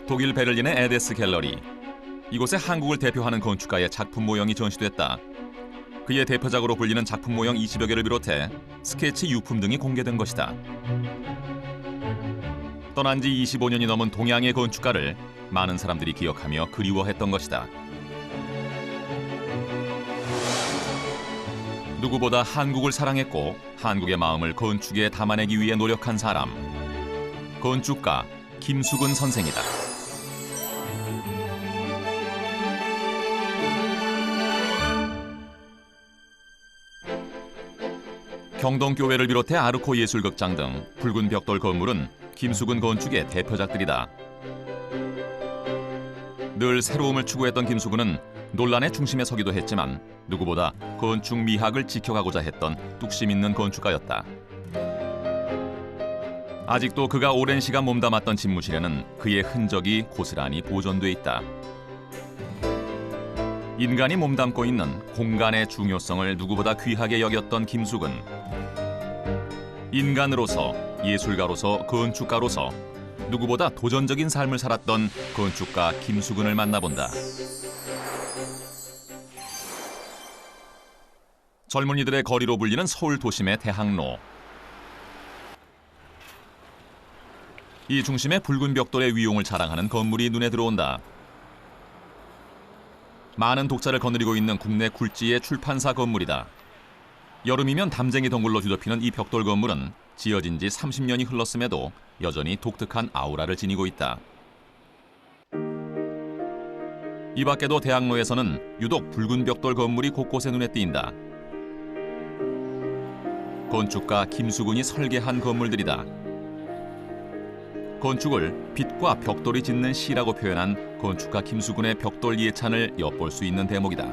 독일 베를린의 에데스 갤러리. 이곳에 한국을 대표하는 건축가의 작품 모형이 전시됐다. 그의 대표작으로 불리는 작품 모형 20여 개를 비롯해 스케치 유품 등이 공개된 것이다. 떠난 지 25년이 넘은 동양의 건축가를 많은 사람들이 기억하며 그리워했던 것이다. 누구보다 한국을 사랑했고 한국의 마음을 건축에 담아내기 위해 노력한 사람. 건축가 김수근 선생이다. 경동교회를 비롯해 아르코 예술극장 등 붉은 벽돌 건물은 김수근 건축의 대표작들이다. 늘 새로움을 추구했던 김수근은 논란의 중심에 서기도 했지만 누구보다 건축 미학을 지켜가고자 했던 뚝심 있는 건축가였다. 아직도 그가 오랜 시간 몸담았던 집무실에는 그의 흔적이 고스란히 보존돼 있다. 인간이 몸담고 있는 공간의 중요성을 누구보다 귀하게 여겼던 김수근. 인간으로서, 예술가로서, 건축가로서 누구보다 도전적인 삶을 살았던 건축가 김수근을 만나본다. 젊은이들의 거리로 불리는 서울 도심의 대학로. 이 중심에 붉은 벽돌의 위용을 자랑하는 건물이 눈에 들어온다. 많은 독자를 거느리고 있는 국내 굴지의 출판사 건물이다. 여름이면 담쟁이 덩굴로 뒤덮이는 이 벽돌 건물은 지어진 지 30년이 흘렀음에도 여전히 독특한 아우라를 지니고 있다. 이 밖에도 대학로에서는 유독 붉은 벽돌 건물이 곳곳에 눈에 띈다. 건축가 김수근이 설계한 건물들이다. 건축을 빛과 벽돌이 짓는 시라고 표현한 건축가 김수근의 벽돌 예찬을 엿볼 수 있는 대목이다.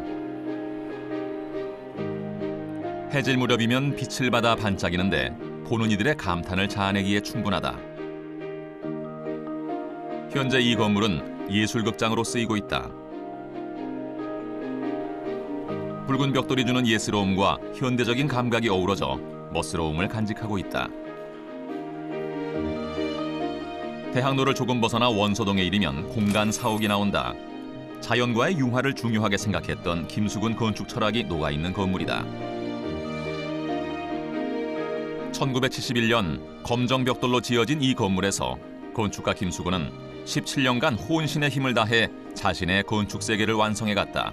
해질 무렵이면 빛을 받아 반짝이는데 보는 이들의 감탄을 자아내기에 충분하다. 현재 이 건물은 예술극장으로 쓰이고 있다. 붉은 벽돌이 주는 예스러움과 현대적인 감각이 어우러져 멋스러움을 간직하고 있다. 대학로를 조금 벗어나 원서동에 이르면 공간 사옥이 나온다. 자연과의 융화를 중요하게 생각했던 김수근 건축 철학이 녹아있는 건물이다. 1971년 검정 벽돌로 지어진 이 건물에서 건축가 김수근은 17년간 혼신의 힘을 다해 자신의 건축 세계를 완성해갔다.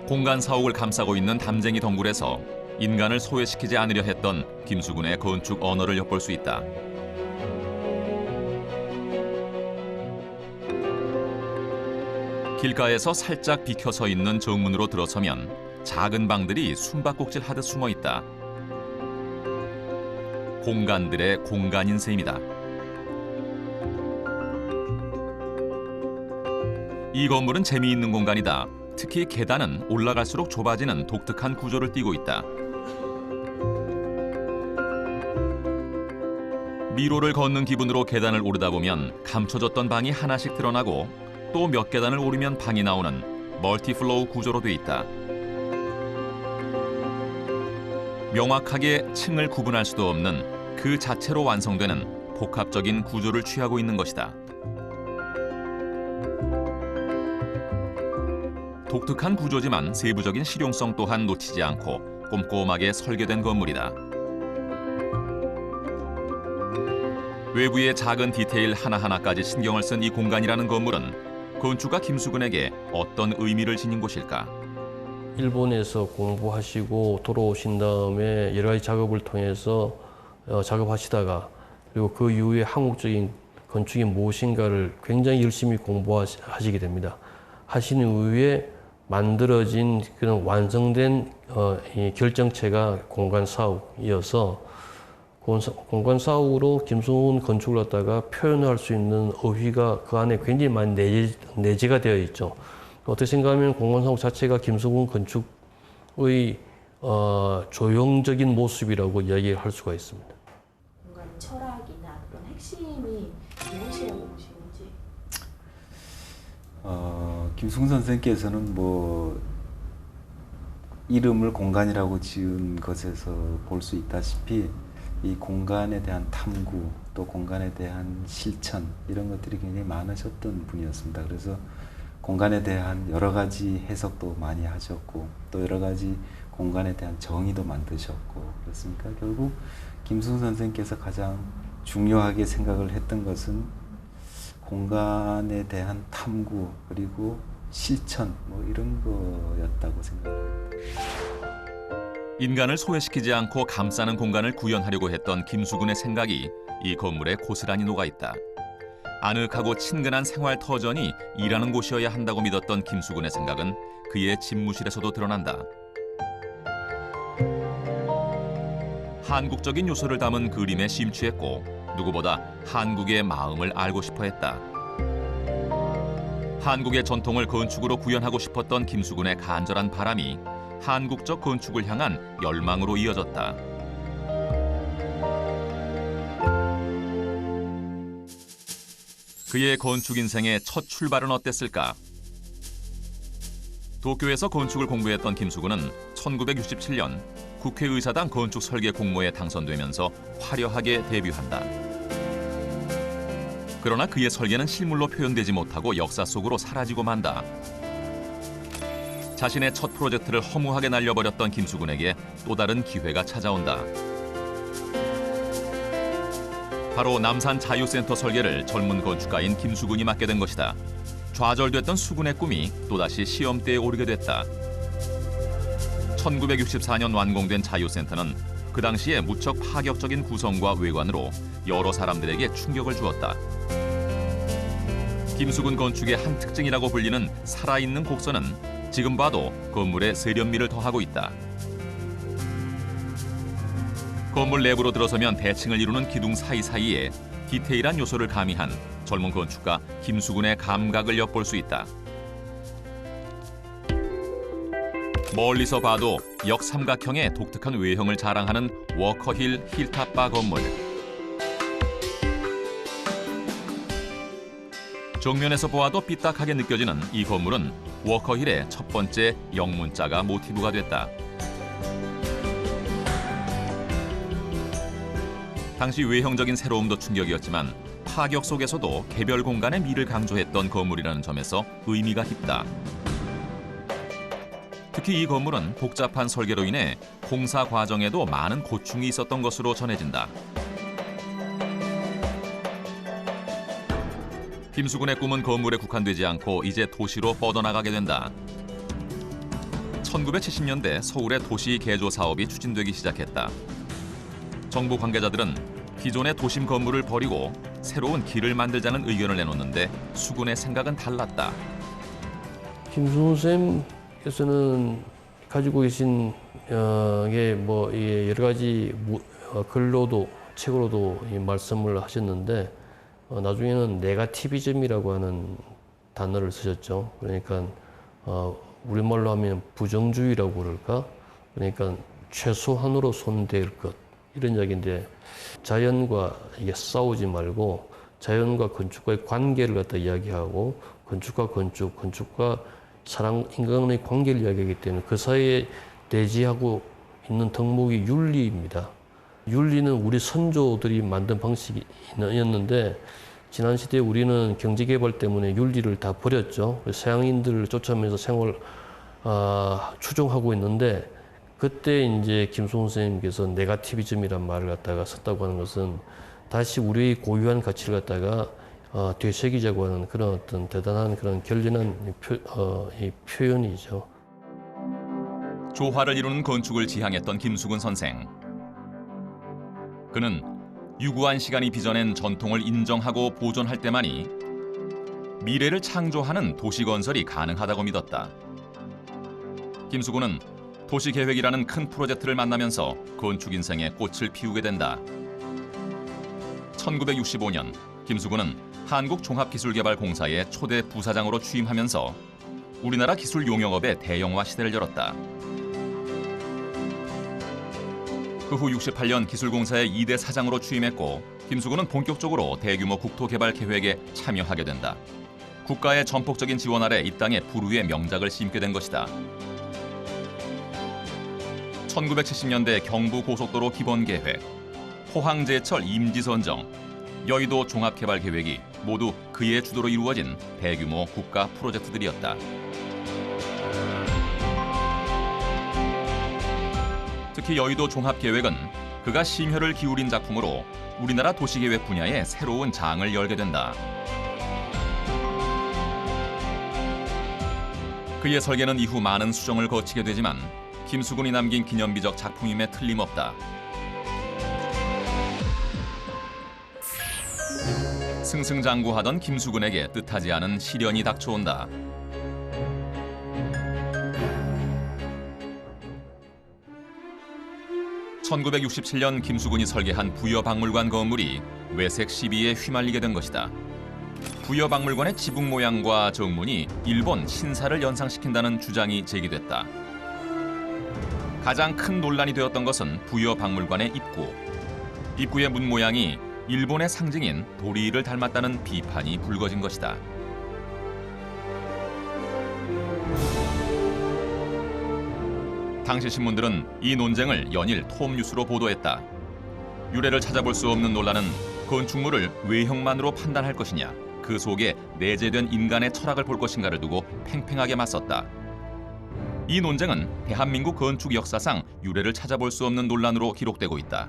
공간 사옥을 감싸고 있는 담쟁이 덩굴에서 인간을 소외시키지 않으려 했던 김수근의 건축 언어를 엿볼 수 있다. 길가에서 살짝 비켜서 있는 정문으로 들어서면 작은 방들이 숨바꼭질 하듯 숨어 있다. 공간들의 공간인 셈이다. 이 건물은 재미있는 공간이다. 특히 계단은 올라갈수록 좁아지는 독특한 구조를 띠고 있다. 미로를 걷는 기분으로 계단을 오르다 보면 감춰졌던 방이 하나씩 드러나고 또 몇 계단을 오르면 방이 나오는 멀티플로우 구조로 돼 있다. 명확하게 층을 구분할 수도 없는 그 자체로 완성되는 복합적인 구조를 취하고 있는 것이다. 독특한 구조지만 세부적인 실용성 또한 놓치지 않고 꼼꼼하게 설계된 건물이다. 외부의 작은 디테일 하나하나까지 신경을 쓴 이 공간이라는 건물은 건축가 김수근에게 어떤 의미를 지닌 곳일까? 일본에서 공부하시고 돌아오신 다음에 여러 가지 작업을 통해서 작업하시다가 그리고 그 이후에 한국적인 건축이 무엇인가를 굉장히 열심히 공부하시게 됩니다. 하신 이후에 만들어진 그런 완성된 이 결정체가 공간 사옥이어서 공간 사옥으로 김수근 건축을 갖다가 표현할 수 있는 어휘가 그 안에 굉장히 많이 내재가 되어 있죠. 어떻게 생각하면 공간 사옥 자체가 김수근 건축의 조형적인 모습이라고 이야기할 수가 있습니다. 공간 철학이나 그런 핵심이 무엇이라고 보시는지? 김수근 선생께서는 이름을 공간이라고 지은 것에서 볼 수 있다시피 이 공간에 대한 탐구 또 공간에 대한 실천 이런 것들이 굉장히 많으셨던 분이었습니다. 그래서 공간에 대한 여러 가지 해석도 많이 하셨고 또 여러 가지 공간에 대한 정의도 만드셨고 그렇습니까? 결국 김수근 선생님께서 가장 중요하게 생각을 했던 것은 공간에 대한 탐구 그리고 실천 뭐 이런 거였다고 생각합니다. 인간을 소외시키지 않고 감싸는 공간을 구현하려고 했던 김수근의 생각이 이 건물에 고스란히 녹아있다. 아늑하고 친근한 생활 터전이 일하는 곳이어야 한다고 믿었던 김수근의 생각은 그의 집무실에서도 드러난다. 한국적인 요소를 담은 그림에 심취했고 누구보다 한국의 마음을 알고 싶어 했다. 한국의 전통을 건축으로 구현하고 싶었던 김수근의 간절한 바람이 한국적 건축을 향한 열망으로 이어졌다. 그의 건축 인생의 첫 출발은 어땠을까? 도쿄에서 건축을 공부했던 김수근은 1967년 국회의사당 건축 설계 공모에 당선되면서 화려하게 데뷔한다. 그러나 그의 설계는 실물로 표현되지 못하고 역사 속으로 사라지고 만다. 자신의 첫 프로젝트를 허무하게 날려버렸던 김수근에게 또 다른 기회가 찾아온다. 바로 남산 자유센터 설계를 젊은 건축가인 김수근이 맡게 된 것이다. 좌절됐던 수근의 꿈이 또다시 시험대에 오르게 됐다. 1964년 완공된 자유센터는 그 당시에 무척 파격적인 구성과 외관으로 여러 사람들에게 충격을 주었다. 김수근 건축의 한 특징이라고 불리는 살아있는 곡선은 지금 봐도 건물에 세련미를 더하고 있다. 건물 내부로 들어서면 대칭을 이루는 기둥 사이사이에 디테일한 요소를 가미한 젊은 건축가 김수근의 감각을 엿볼 수 있다. 멀리서 봐도 역삼각형의 독특한 외형을 자랑하는 워커힐 힐탑바 건물. 정면에서 보아도 삐딱하게 느껴지는 이 건물은 워커힐의 첫 번째 영문자가 모티브가 됐다. 당시 외형적인 새로움도 충격이었지만 파격 속에서도 개별 공간의 미를 강조했던 건물이라는 점에서 의미가 깊다. 특히 이 건물은 복잡한 설계로 인해 공사 과정에도 많은 고충이 있었던 것으로 전해진다. 김수근의 꿈은 건물에 국한되지 않고 이제 도시로 뻗어나가게 된다. 1970년대 서울의 도시 개조 사업이 추진되기 시작했다. 정부 관계자들은 기존의 도심 건물을 버리고 새로운 길을 만들자는 의견을 내놓는데 수근의 생각은 달랐다. 김수근 쌤께서는 가지고 계신 게 뭐 여러 가지 글로도 책으로도 말씀을 하셨는데 나중에는 네가티비즘이라고 하는 단어를 쓰셨죠. 그러니까 우리말로 하면 부정주의라고 그럴까? 그러니까 최소한으로 손댈 것 이런 이야기인데 자연과 이게 싸우지 말고 자연과 건축과의 관계를 갖다 이야기하고 건축과 건축, 건축과 사람, 인간의 관계를 이야기하기 때문에 그 사이에 대지하고 있는 덕목이 윤리입니다. 윤리는 우리 선조들이 만든 방식이었는데 지난 시대에 우리는 경제개발 때문에 윤리를 다 버렸죠. 서양인들을 쫓아오면서 생활 추종하고 있는데 그때 이제 김수근 선생님께서 네가티비즘이란 말을 갖다가 썼다고 하는 것은 다시 우리의 고유한 가치를 갖다가 되새기자고 하는 그런 어떤 대단한 그런 결연한 표현이죠. 조화를 이루는 건축을 지향했던 김수근 선생. 그는 유구한 시간이 빚어낸 전통을 인정하고 보존할 때만이 미래를 창조하는 도시건설이 가능하다고 믿었다. 김수근은 도시계획이라는 큰 프로젝트를 만나면서 건축 인생의 꽃을 피우게 된다. 1965년 김수근은 한국종합기술개발공사의 초대 부사장으로 취임하면서 우리나라 기술 용역업의 대형화 시대를 열었다. 그 후 68년 기술공사의 2대 사장으로 취임했고 김수근은 본격적으로 대규모 국토개발 계획에 참여하게 된다. 국가의 전폭적인 지원 아래 이 땅에 불후의 명작을 심게 된 것이다. 1970년대 경부고속도로 기본계획, 포항제철 임지선정, 여의도 종합개발계획이 모두 그의 주도로 이루어진 대규모 국가 프로젝트들이었다. 특히 여의도 종합계획은 그가 심혈을 기울인 작품으로 우리나라 도시계획 분야에 새로운 장을 열게 된다. 그의 설계는 이후 많은 수정을 거치게 되지만 김수근이 남긴 기념비적 작품임에 틀림없다. 승승장구하던 김수근에게 뜻하지 않은 시련이 닥쳐온다. (1967년) 김수근이 설계한 부여박물관 건물이 외색 시비에 휘말리게 된 것이다. 부여박물관의 지붕 모양과 정문이 일본 신사를 연상시킨다는 주장이 제기됐다. 가장 큰 논란이 되었던 것은 부여박물관의 입구. 입구의 문 모양이 일본의 상징인 도리를 닮았다는 비판이 불거진 것이다. 당시 신문들은 이 논쟁을 연일 톱뉴스로 보도했다. 유래를 찾아볼 수 없는 논란은 건축물을 외형만으로 판단할 것이냐, 그 속에 내재된 인간의 철학을 볼 것인가를 두고 팽팽하게 맞섰다. 이 논쟁은 대한민국 건축 역사상 유래를 찾아볼 수 없는 논란으로 기록되고 있다.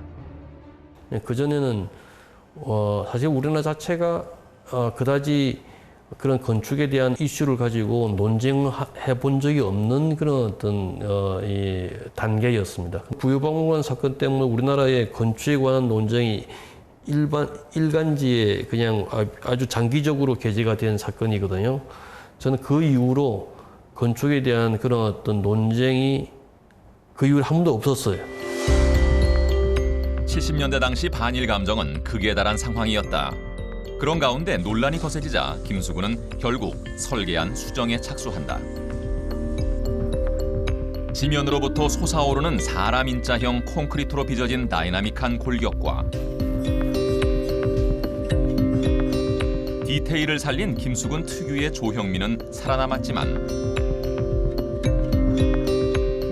그전에는 사실 우리나라 자체가 그다지 그런 건축에 대한 이슈를 가지고 논쟁해 본 적이 없는 그런 어떤 이 단계였습니다. 부여박물관 사건 때문에 우리나라의 건축에 관한 논쟁이 일간지에 그냥 아주 장기적으로 게재가 된 사건이거든요. 저는 그 이후로 건축에 대한 그런 어떤 논쟁이 그 이후에 한 번도 없었어요. 70년대 당시 반일 감정은 극에 달한 상황이었다. 그런 가운데 논란이 거세지자 김수근은 결국 설계안 수정에 착수한다. 지면으로부터 솟아오르는 사람 인자형 콘크리트로 빚어진 다이나믹한 골격과 디테일을 살린 김수근 특유의 조형미는 살아남았지만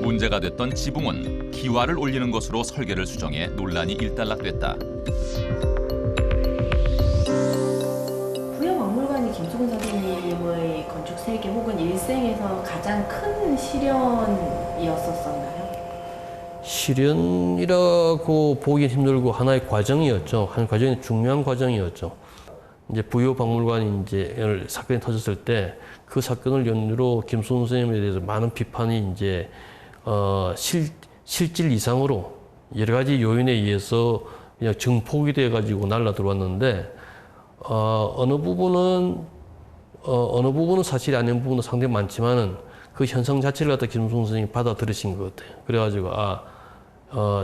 문제가 됐던 지붕은 기와를 올리는 것으로 설계를 수정해 논란이 일단락됐다. 부여박물관이 김수근 선생님의 건축 세계 혹은 일생에서 가장 큰 시련이었었나요? 시련이라고 보기 힘들고 하나의 과정이었죠. 한 과정이 중요한 과정이었죠. 이제 부여박물관이 이제 사건이 터졌을 때 그 사건을 연유로 김수근 선생님에 대해서 많은 비판이 이제 실질 이상으로 여러 가지 요인에 의해서 그냥 증폭이 돼 가지고 날라 들어왔는데 어느 부분은 사실이 아닌 부분도 상당히 많지만은 그 현상 자체를 갖다 김수근 선생님이 받아들이신 것 같아요. 그래가지고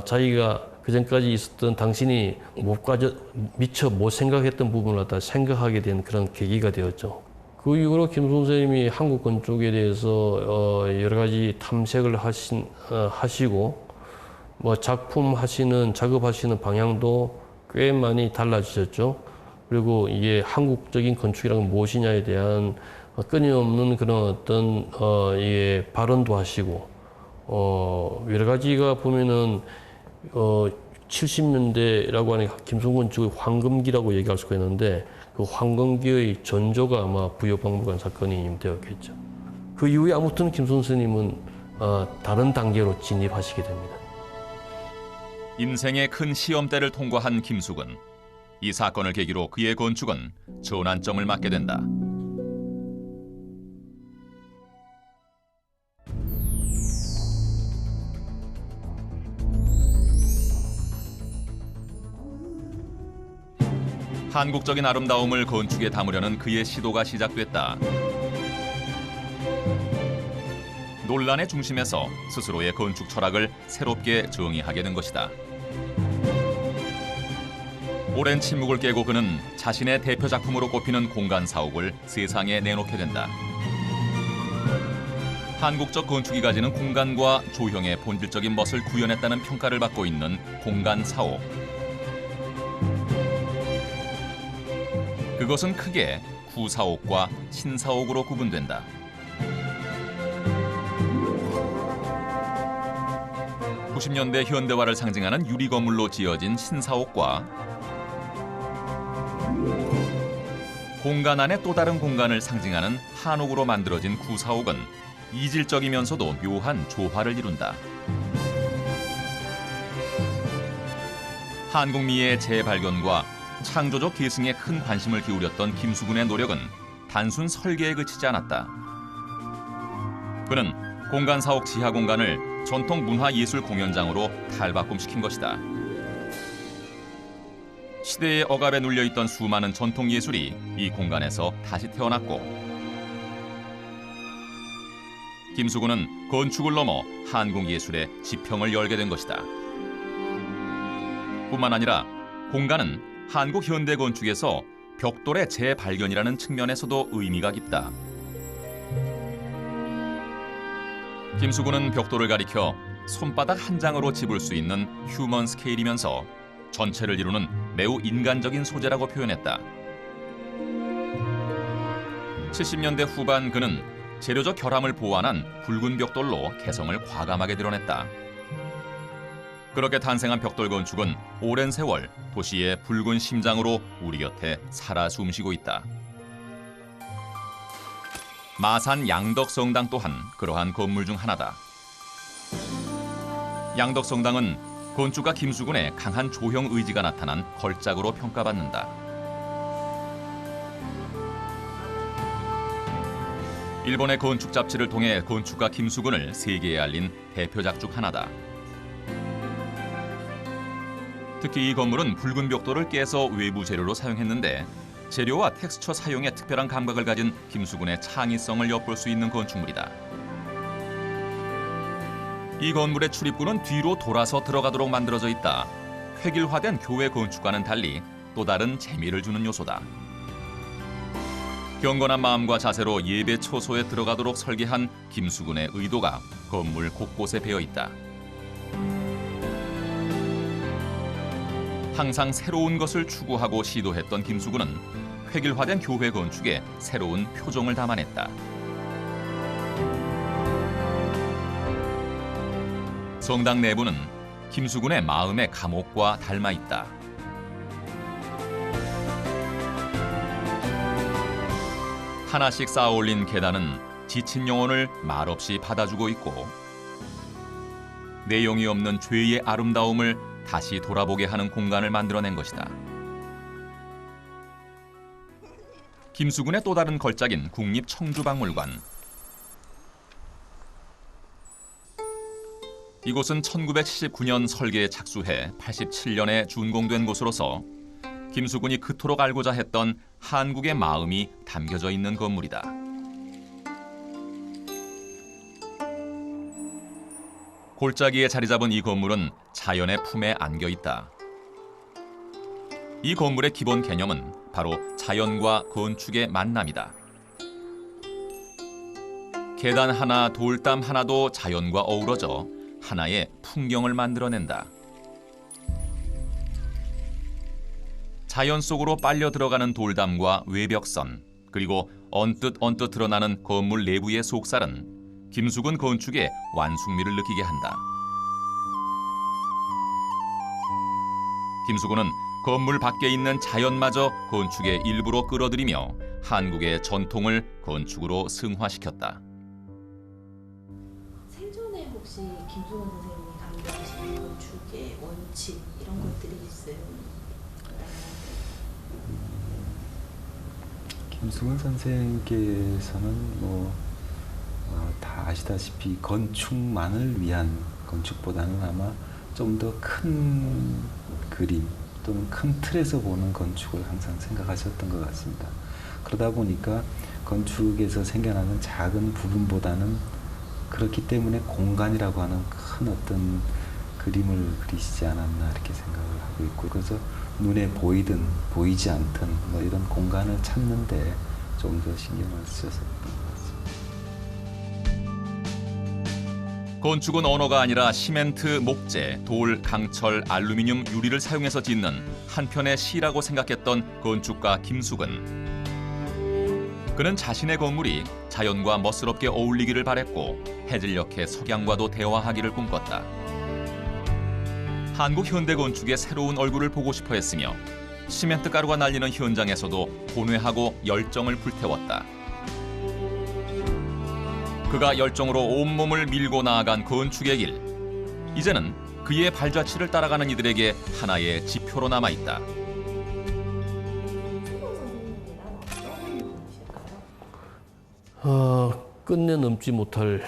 자기가 그 전까지 있었던 당신이 미처 못 생각했던 부분을 갖다 생각하게 된 그런 계기가 되었죠. 그 이후로 김수근 선생님이 한국 건축에 대해서 여러 가지 탐색을 하시고 뭐 작업하시는 방향도 꽤 많이 달라지셨죠. 그리고 이게 한국적인 건축이란 무엇이냐에 대한 끊임없는 그런 어떤 예, 발언도 하시고 여러 가지가 보면은 70년대라고 하는 김수근 건축의 황금기라고 얘기할 수가 있는데 그 황금기의 전조가 아마 부여박물관 사건이 되었겠죠. 그 이후에 아무튼 김수근 선생님은 다른 단계로 진입하시게 됩니다. 인생의 큰 시험대를 통과한 김수근. 이 사건을 계기로 그의 건축은 전환점을 맞게 된다. 한국적인 아름다움을 건축에 담으려는 그의 시도가 시작됐다. 논란의 중심에서 스스로의 건축 철학을 새롭게 정의하게 된 것이다. 오랜 침묵을 깨고 그는 자신의 대표 작품으로 꼽히는 공간 사옥을 세상에 내놓게 된다. 한국적 건축이 가지는 공간과 조형의 본질적인 멋을 구현했다는 평가를 받고 있는 공간 사옥. 그것은 크게 구사옥과 신사옥으로 구분된다. 1990년대 현대화를 상징하는 유리 건물로 지어진 신사옥과 공간 안에 또 다른 공간을 상징하는 한옥으로 만들어진 구사옥은 이질적이면서도 묘한 조화를 이룬다. 한국미의 재발견과 창조적 계승에 큰 관심을 기울였던 김수근의 노력은 단순 설계에 그치지 않았다. 그는 공간사옥 지하 공간을 전통 문화예술 공연장으로 탈바꿈시킨 것이다. 시대의 억압에 눌려있던 수많은 전통 예술이 이 공간에서 다시 태어났고, 김수근은 건축을 넘어 한국 예술의 지평을 열게 된 것이다. 뿐만 아니라 공간은 한국 현대 건축에서 벽돌의 재발견이라는 측면에서도 의미가 깊다. 김수근은 벽돌을 가리켜 손바닥 한 장으로 집을 수 있는 휴먼 스케일이면서 전체를 이루는 매우 인간적인 소재라고 표현했다. 70년대 후반 그는 재료적 결함을 보완한 붉은 벽돌로 개성을 과감하게 드러냈다. 그렇게 탄생한 벽돌 건축은 오랜 세월 도시의 붉은 심장으로 우리 곁에 살아 숨쉬고 있다. 마산 양덕성당 또한 그러한 건물 중 하나다. 양덕성당은 건축가 김수근의 강한 조형 의지가 나타난 걸작으로 평가받는다. 일본의 건축 잡지를 통해 건축가 김수근을 세계에 알린 대표작 중 하나다. 특히 이 건물은 붉은 벽돌을 깨서 외부 재료로 사용했는데 재료와 텍스처 사용에 특별한 감각을 가진 김수근의 창의성을 엿볼 수 있는 건축물이다. 이 건물의 출입구는 뒤로 돌아서 들어가도록 만들어져 있다. 획일화된 교회 건축과는 달리 또 다른 재미를 주는 요소다. 경건한 마음과 자세로 예배 초소에 들어가도록 설계한 김수근의 의도가 건물 곳곳에 배어 있다. 항상 새로운 것을 추구하고 시도했던 김수근은 획일화된 교회 건축에 새로운 표정을 담아냈다. 성당 내부는 김수근의 마음의 감옥과 닮아 있다. 하나씩 쌓아올린 계단은 지친 영혼을 말없이 받아주고 있고, 내용이 없는 죄의 아름다움을 다시 돌아보게 하는 공간을 만들어낸 것이다. 김수근의 또 다른 걸작인 국립청주박물관. 이곳은 1979년 설계에 착수해 87년에 준공된 곳으로서 김수근이 그토록 알고자 했던 한국의 마음이 담겨져 있는 건물이다. 골짜기에 자리 잡은 이 건물은 자연의 품에 안겨 있다. 이 건물의 기본 개념은 바로 자연과 건축의 만남이다. 계단 하나, 돌담 하나도 자연과 어우러져 하나의 풍경을 만들어낸다. 자연 속으로 빨려 들어가는 돌담과 외벽선, 그리고 언뜻 드러나는 건물 내부의 속살은 김수근 건축의 완숙미를 느끼게 한다. 김수근은 건물 밖에 있는 자연마저 건축의 일부로 끌어들이며 한국의 전통을 건축으로 승화시켰다. 생전에 혹시 김수근 선생님이 강조하시는 건축의 원칙 이런 것들이 있어요? 김수근 선생께서는 다 아시다시피 건축만을 위한 건축보다는 아마 좀 더 큰 그림 또는 큰 틀에서 보는 건축을 항상 생각하셨던 것 같습니다. 그러다 보니까 건축에서 생겨나는 작은 부분보다는 그렇기 때문에 공간이라고 하는 큰 어떤 그림을 그리시지 않았나 이렇게 생각을 하고 있고, 그래서 눈에 보이든 보이지 않든 이런 공간을 찾는데 좀 더 신경을 쓰셨던 것 같습니다. 건축은 언어가 아니라 시멘트, 목재, 돌, 강철, 알루미늄, 유리를 사용해서 짓는 한편의 시라고 생각했던 건축가 김수근. 그는 자신의 건물이 자연과 멋스럽게 어울리기를 바랬고 해질녘의 석양과도 대화하기를 꿈꿨다. 한국 현대 건축의 새로운 얼굴을 보고 싶어 했으며 시멘트 가루가 날리는 현장에서도 고뇌하고 열정을 불태웠다. 그가 열정으로 온몸을 밀고 나아간 건축의 길. 이제는 그의 발자취를 따라가는 이들에게 하나의 지표로 남아있다. 끝내 넘지 못할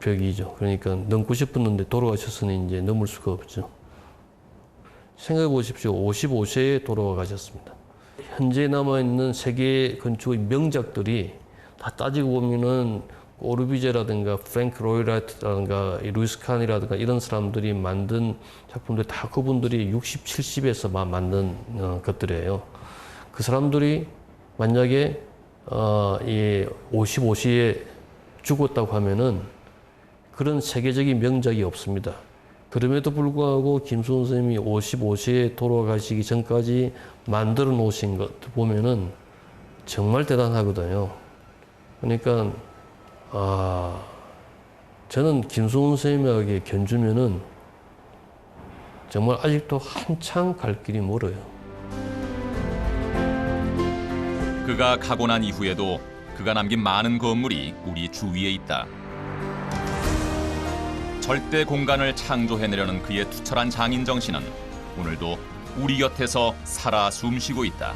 벽이죠. 그러니까 넘고 싶었는데 돌아가셨으니 이제 넘을 수가 없죠. 생각해 보십시오. 55세에 돌아가셨습니다. 현재 남아있는 세계 건축의 명작들이 다 따지고 보면은 오르비제라든가 프랭크 로이라이트라든가 루이스 칸이라든가 이런 사람들이 만든 작품들 다 그분들이 60, 70에서 만든 것들이에요. 그 사람들이 만약에 이 55세에 죽었다고 하면은 그런 세계적인 명작이 없습니다. 그럼에도 불구하고 김수원 선생님이 55세에 돌아가시기 전까지 만들어 놓으신 것 보면은 정말 대단하거든요. 그러니까 저는 김수원 선생님에게 견주면은 정말 아직도 한참 갈 길이 멀어요. 그가 가고 난 이후에도 그가 남긴 많은 건물이 우리 주위에 있다. 절대 공간을 창조해내려는 그의 투철한 장인 정신은 오늘도 우리 곁에서 살아 숨쉬고 있다.